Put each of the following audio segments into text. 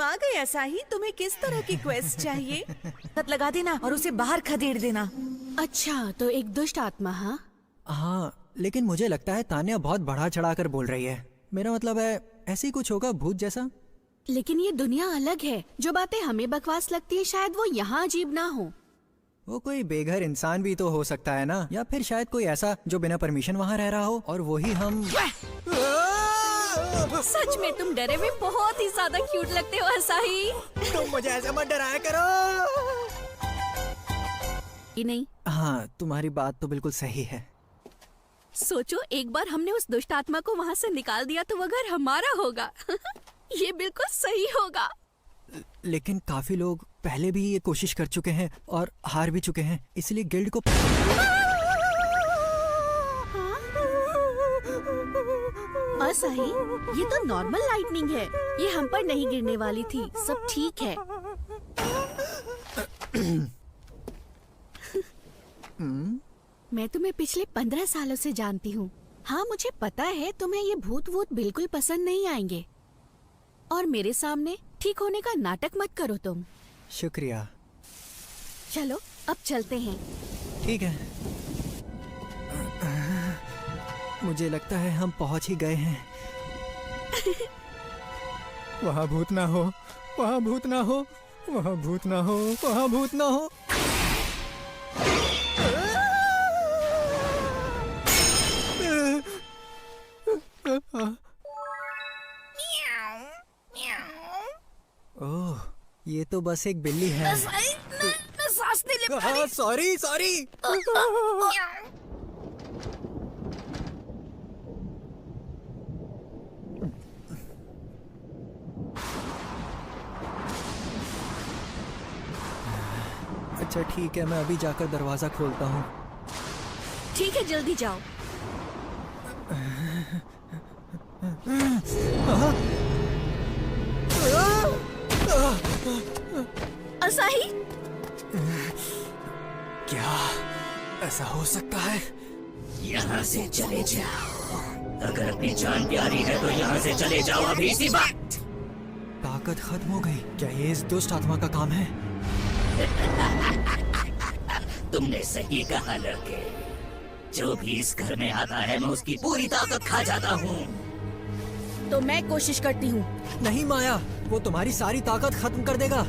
आ गई असाही। तुम्हें किस तरह की क्वेस्ट चाहिए? हाथ लगा देना और उसे बाहर खदेड़ देना। अच्छा, तो एक दुष्ट आत्मा। हाँ हाँ, लेकिन मुझे लगता है तान्या बहुत बढ़ा चढ़ा कर बोल रही है। मेरा मतलब है ऐसे ही कुछ होगा, भूत जैसा। लेकिन ये दुनिया अलग है। जो बातें हमें बकवास लगती है शायद वो यहाँ अजीब ना हो। वो कोई बेघर इंसान भी तो हो सकता है ना, या फिर शायद कोई ऐसा जो बिना परमिशन वहाँ रह रहा हो और वही हम। सच में तुम डरे हुए बहुत ही ज्यादा क्यूट लगते हो असाही। तुम मुझे ऐसे मत डराया करो। ये नहीं, हाँ, तुम्हारी बात तो बिल्कुल सही है। सोचो एक बार हमने उस दुष्ट आत्मा को वहाँ से निकाल दिया तो वो घर हमारा होगा। ये बिल्कुल सही होगा। लेकिन काफी लोग पहले भी ये कोशिश कर चुके हैं और हार भी चुके हैं, इसलिए गिल्ड को। असाही, ये तो नॉर्मल लाइटनिंग है। ये हम पर नहीं गिरने वाली थी। सब ठीक है। मैं तुम्हें पिछले 15 सालों से जानती हूँ। हाँ, मुझे पता है तुम्हें ये भूत वूत बिल्कुल पसंद नहीं आएंगे। और मेरे सामने ठीक होने का नाटक मत करो तुम। शुक्रिया। चलो अब चलते हैं। ठीक है, मुझे लगता है हम पहुंच ही गए हैं। वहाँ भूत ना हो, वहाँ भूत ना हो, वहाँ भूत ना हो, वहाँ भूत ना हो। ओह, ये तो बस एक बिल्ली है। सांस नहीं ले पा रही। Sorry sorry. अच्छा ठीक है, मैं अभी जाकर दरवाजा खोलता हूँ। ठीक है, जल्दी जाओ। असाही, क्या ऐसा हो सकता है? यहाँ से चले जाओ। अगर अपनी जान प्यारी है तो यहाँ से चले जाओ अभी, इसी बात। ताकत खत्म हो गई। क्या ये इस दुष्ट आत्मा का काम है? तुमने सही कहा लड़के। जो भी इस घर में आता है मैं उसकी पूरी ताकत खा जाता हूँ। तो मैं कोशिश करती हूँ। नहीं माया, वो तुम्हारी सारी ताकत खत्म कर देगा।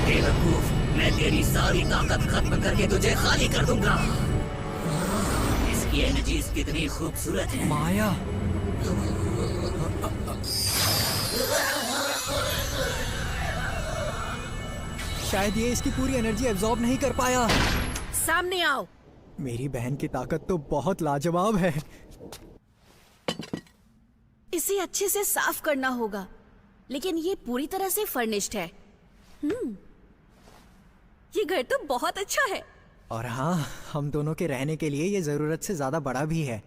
बेवकूफ, मैं तेरी सारी ताकत खत्म करके तुझे खाली कर दूंगा। इसकी एनर्जी कितनी खूबसूरत है। माया, शायद ये इसकी पूरी एनर्जी एब्जॉर्ब नहीं कर पाया। सामने आओ। मेरी बहन की ताकत तो बहुत लाजवाब है। इसे अच्छे से साफ करना होगा, लेकिन ये पूरी तरह से फर्निश्ड है। ये घर तो बहुत अच्छा है। और हाँ, हम दोनों के रहने के लिए ये जरूरत से ज्यादा बड़ा भी है।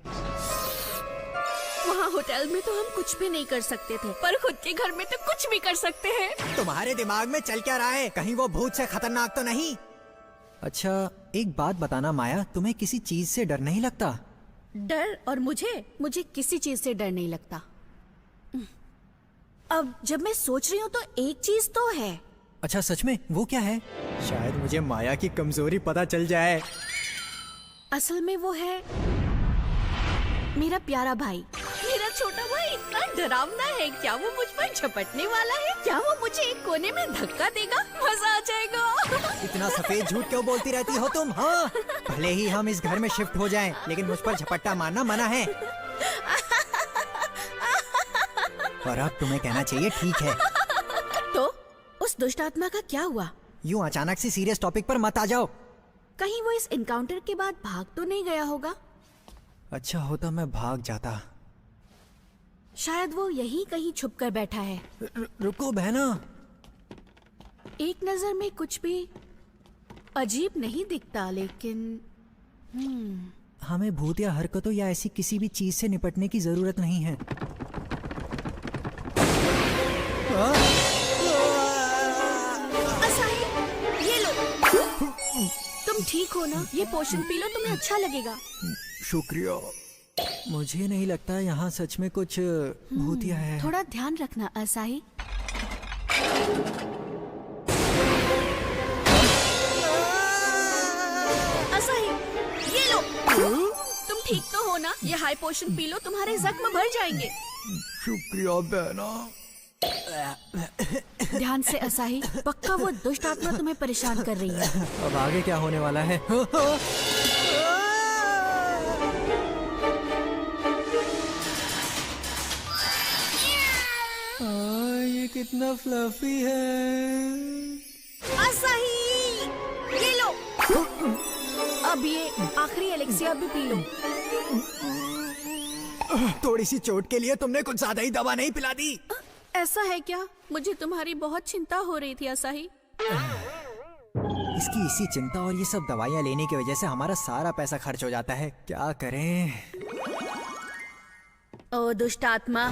वहाँ होटल में तो हम कुछ भी नहीं कर सकते थे, पर खुद के घर में तो कुछ भी कर सकते हैं। तुम्हारे दिमाग में चल क्या रहा है? कहीं वो भूत से खतरनाक तो नहीं? अच्छा, एक बात बताना माया, तुम्हें किसी चीज से डर नहीं लगता? डर? और मुझे किसी चीज से डर नहीं लगता। अब जब मैं सोच रही हूँ तो एक चीज तो है। अच्छा सच में? वो क्या है? शायद मुझे माया की कमजोरी पता चल जाए। असल में वो है मेरा प्यारा भाई। मेरा छोटा भाई इतना डरावना है। क्या वो मुझ पर झपटने वाला है? क्या वो मुझे एक कोने में धक्का देगा? मजा आ जाएगा। इतना सफेद झूठ क्यों बोलती रहती हो तुम? हाँ, भले ही हम इस घर में शिफ्ट हो जाएं, लेकिन मुझ पर झपट्टा मारना मना है। और अब तुम्हें कहना चाहिए ठीक है। तो उस दुष्ट आत्मा का क्या हुआ? यूं अचानक से सीरियस टॉपिक पर मत आ जाओ। कहीं वो इस एनकाउंटर के बाद भाग तो नहीं गया होगा? अच्छा होता मैं भाग जाता। शायद वो यहीं कहीं छुप कर बैठा है। रुको बहना। एक नजर में कुछ भी अजीब नहीं दिखता, लेकिन हमें भूत या हरकतों या ऐसी किसी भी चीज से निपटने की जरूरत नहीं है। असाही, ये लो। तुम ठीक हो ना? ये पोशन पी लो, तुम्हें अच्छा लगेगा। शुक्रिया। मुझे नहीं लगता यहाँ सच में कुछ भूतिया है। थोड़ा ध्यान रखना असाही। असाही, ये लो। तुम ठीक तो हो ना? ये हाई पोशन पी लो, तुम्हारे जख्म भर जाएंगे। शुक्रिया बहना। ध्यान से असाही, पक्का वो दुष्ट आत्मा तुम्हें परेशान कर रही है। अब आगे क्या होने वाला है? ये कितना फ्लफी है। असाही, ये लो। अब ये आखिरी एलेक्सिया भी पी लो। थोड़ी सी चोट के लिए तुमने कुछ ज्यादा ही दवा नहीं पिला दी। ऐसा है क्या? मुझे तुम्हारी बहुत चिंता हो रही थी असाही। इसकी इसी चिंता और ये सब दवाइयाँ लेने की वजह से हमारा सारा पैसा खर्च हो जाता है। क्या करें? ओ दुष्ट आत्मा,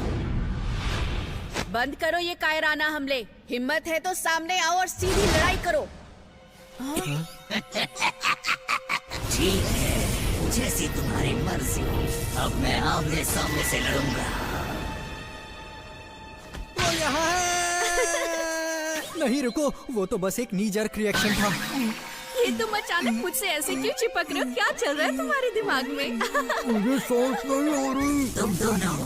बंद करो ये कायराना हमले। हिम्मत है तो सामने आओ और सीधी लड़ाई करो। ठीक है, जैसी तुम्हारी मर्जी। अब मैं आमने सामने से लड़ूंगा। वो यहाँ है। नहीं रुको, वो तो बस एक नी जर्क रिएक्शन था। ये तुम अचानक मुझसे ऐसे क्यों चिपक रहे हो? क्या चल रहा है तुम्हारे दिमाग में? मुझे सांस नहीं हो रही। तुम दोनों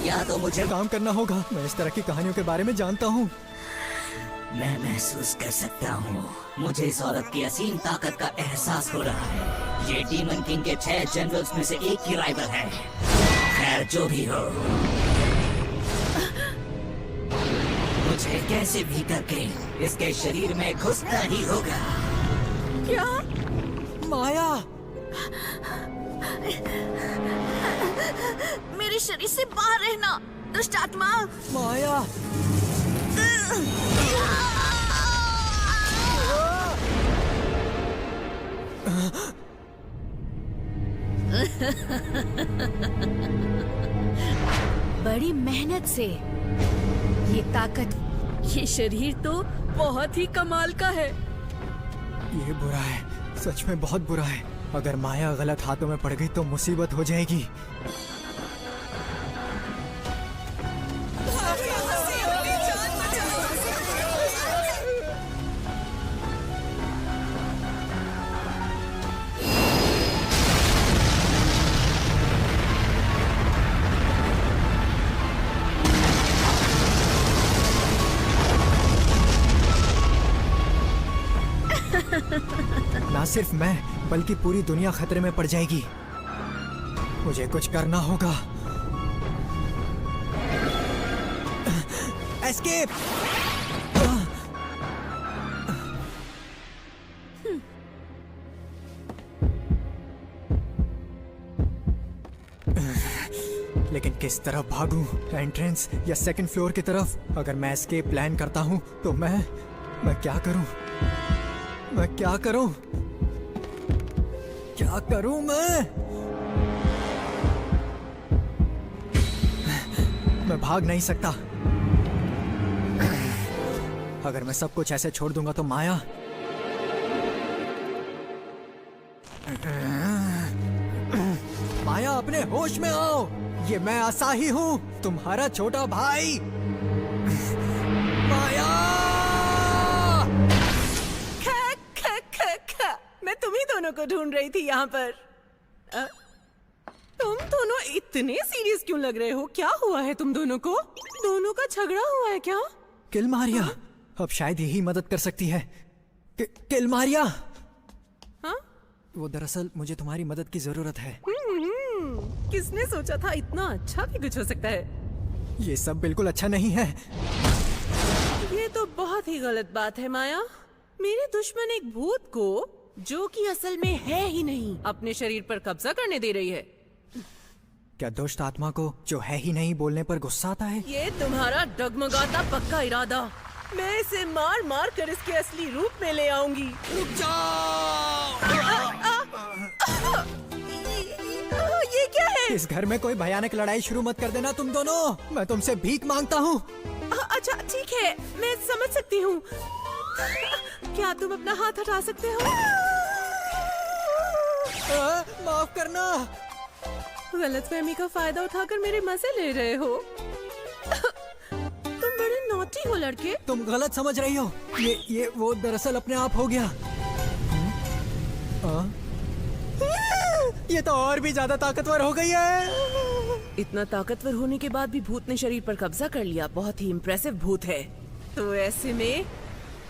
या तो मुझे काम करना होगा। मैं इस तरह की कहानियों के बारे में जानता हूँ। मैं महसूस कर सकता हूँ। मुझे इस औरत की असीम ताकत का एहसास हो रहा है। ये डीमन किंग के 6 जनरल्स में से एक की राइवल है। खैर जो भी हो, मुझे कैसे भी करके इसके शरीर में घुसना ही होगा। क्या? माया, मेरे शरीर से बाहर रहना दुष्ट आत्मा। माया। बड़ी मेहनत से ये ताकत, ये शरीर तो बहुत ही कमाल का है। ये बुरा है, सच में बहुत बुरा है। अगर माया गलत हाथों में पड़ गई तो मुसीबत हो जाएगी। ना सिर्फ मैं बल्कि पूरी दुनिया खतरे में पड़ जाएगी। मुझे कुछ करना होगा। एस्केप! लेकिन किस तरफ भागूं? एंट्रेंस या सेकंड फ्लोर की तरफ? अगर मैं एस्केप प्लान करता हूं तो मैं क्या करूं? मैं क्या करूं? क्या करूं मैं भाग नहीं सकता। अगर मैं सब कुछ ऐसे छोड़ दूंगा तो माया, माया अपने होश में आओ। ये मैं असाही हूँ, तुम्हारा छोटा भाई। माया! मैं तुम्ही दोनों को ढूंढ रही थी यहाँ पर। तुम दोनों इतने सीरियस क्यों लग रहे हो? क्या हुआ है तुम दोनों को? दोनों का झगड़ा हुआ है क्या? किलमारिया अब शायद यही मदद कर सकती है। किलमारिया, हाँ? वो दरअसल मुझे तुम्हारी मदद की जरूरत है। किसने सोचा था इतना अच्छा भी कुछ हो सकता है? ये सब बिल्कुल अच्छा नहीं है। ये तो बहुत ही गलत बात है माया। मेरे दुश्मन एक भूत को, जो कि असल में है ही नहीं, अपने शरीर पर कब्जा करने दे रही है। क्या दुष्ट आत्मा को जो है ही नहीं बोलने पर गुस्सा आता है? ये तुम्हारा डगमगाता पक्का इरादा। मैं इसे मार मार कर इसके असली रूप में ले आऊंगी। रुक जाओ! ये क्या है? इस घर में कोई भयानक लड़ाई शुरू मत कर देना तुम दोनों। मैं तुमसे भीख मांगता हूँ। अच्छा ठीक है, मैं समझ सकती हूँ। क्या तुम अपना हाथ हटा सकते हो? माफ करना। गलतफहमी का फायदा उठाकर मेरे मजे ले रहे हो। तुम बड़े नॉटी हो लड़के। तुम गलत समझ रही हो। ये वो दरअसल अपने आप हो गया। ये तो और भी ज्यादा ताकतवर हो गई है। इतना ताकतवर होने के बाद भी भूत ने शरीर पर कब्जा कर लिया। बहुत ही इम्प्रेसिव भूत है। तो ऐसे में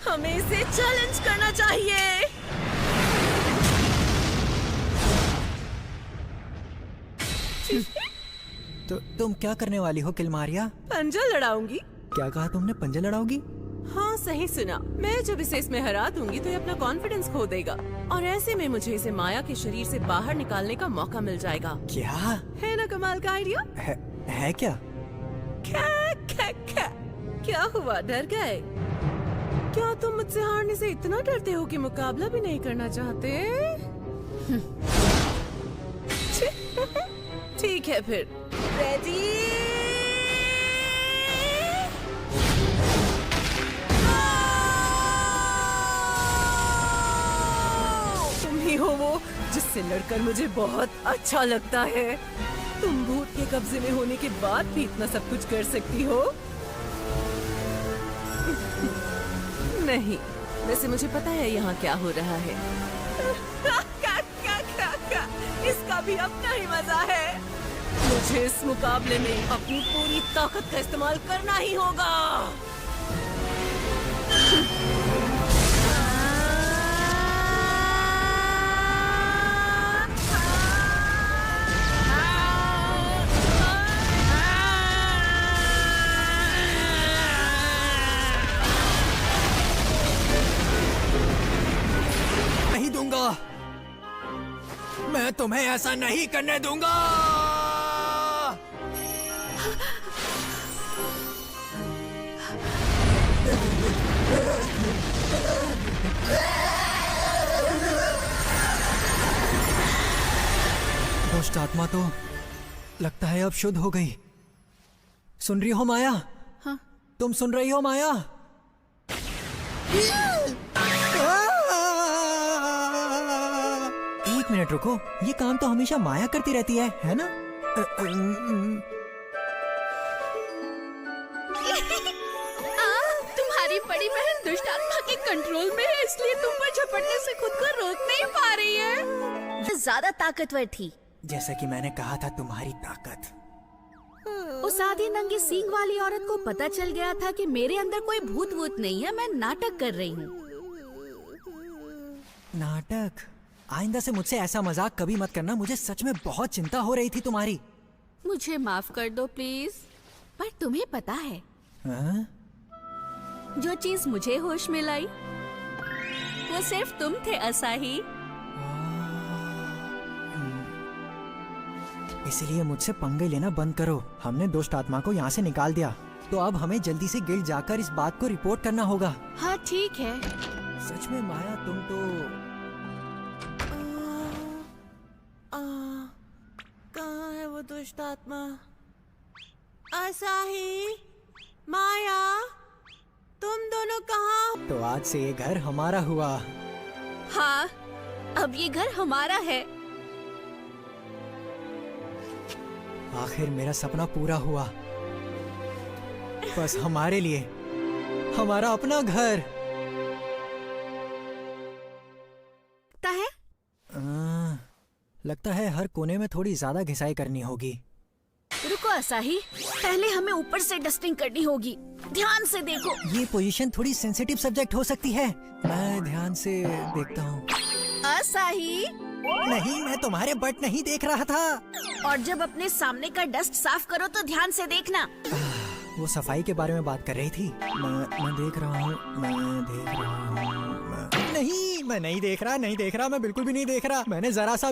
हमें इसे चैलेंज करना चाहिए। तो तुम क्या करने वाली हो किलमारिया? पंजा लड़ाऊंगी। क्या कहा तुमने? पंजा लड़ाओगी? हाँ सही सुना। मैं जब इसे इसमें हरा दूंगी तो ये अपना कॉन्फिडेंस खो देगा और ऐसे में मुझे इसे माया के शरीर से बाहर निकालने का मौका मिल जाएगा। क्या है ना कमाल का आइडिया? है क्या? क्या हुआ, डर गए? क्या तुम मुझसे हारने से इतना डरते हो कि मुकाबला भी नहीं करना चाहते? ठीक है फिर। रेडी? तुम ही हो वो जिससे लड़कर मुझे बहुत अच्छा लगता है। तुम भूत के कब्जे में होने के बाद भी इतना सब कुछ कर सकती हो। नहीं, वैसे मुझे पता है यहाँ क्या हो रहा है। इसका भी अपना ही मजा है। मुझे इस मुकाबले में अपनी पूरी ताकत का इस्तेमाल करना ही होगा। नहीं दूंगा। मैं तुम्हें ऐसा नहीं करने दूंगा। दुष्ट आत्मा तो लगता है अब शुद्ध हो गई। सुन रही हो माया? हाँ? तुम सुन रही हो माया? एक मिनट रुको, ये काम तो हमेशा माया करती रहती है ना? तुम्हारी बड़ी बहन दुष्ट आत्मा के कंट्रोल में है, इसलिए तुम पर झपटने से खुद को रोक नहीं पा रही है। ज्यादा ताकतवर थी। जैसा कि मैंने कहा था, तुम्हारी ताकत। उस आधी नंगी सींग वाली औरत को पता चल गया था कि मेरे अंदर कोई भूत वूत नहीं है, मैं नाटक कर रही हूँ। नाटक? आइंदा से मुझसे ऐसा मजाक कभी मत करना। मुझे सच में बहुत चिंता हो रही थी तुम्हारी। मुझे माफ कर दो प्लीज। पर तुम्हें पता है, हाँ? जो चीज मुझे होश में लाई वो सिर्फ तुम थे असाही। इसलिए मुझसे पंगे लेना बंद करो। हमने दुष्ट आत्मा को यहाँ से निकाल दिया, तो अब हमें जल्दी से गिल्ड जाकर इस बात को रिपोर्ट करना होगा। हाँ ठीक है। सच में माया, तुम तो कहाँ है वो दुष्ट आत्मा? असाही, माया, तुम दोनों कहाँ? तो आज से ये घर हमारा हुआ। हाँ, अब ये घर हमारा है। आखिर मेरा सपना पूरा हुआ। बस हमारे लिए हमारा अपना घर। लगता है हर कोने में थोड़ी ज्यादा घिसाई करनी होगी। रुको असाही, पहले हमें ऊपर से डस्टिंग करनी होगी। ध्यान से देखो। ये पोजीशन थोड़ी सेंसिटिव सब्जेक्ट हो सकती है। मैं ध्यान से देखता हूँ। असाही, नहीं, मैं तुम्हारे बट नहीं देख रहा था। और जब अपने सामने का डस्ट साफ करो तो ध्यान से देखना। वो सफाई के बारे में बात कर रही थी। मैं देख रहा हूँ, मैं देख रहा हूँ। नहीं, मैं नहीं देख रहा, मैं बिल्कुल भी नहीं देख रहा। मैंने जरा सा भी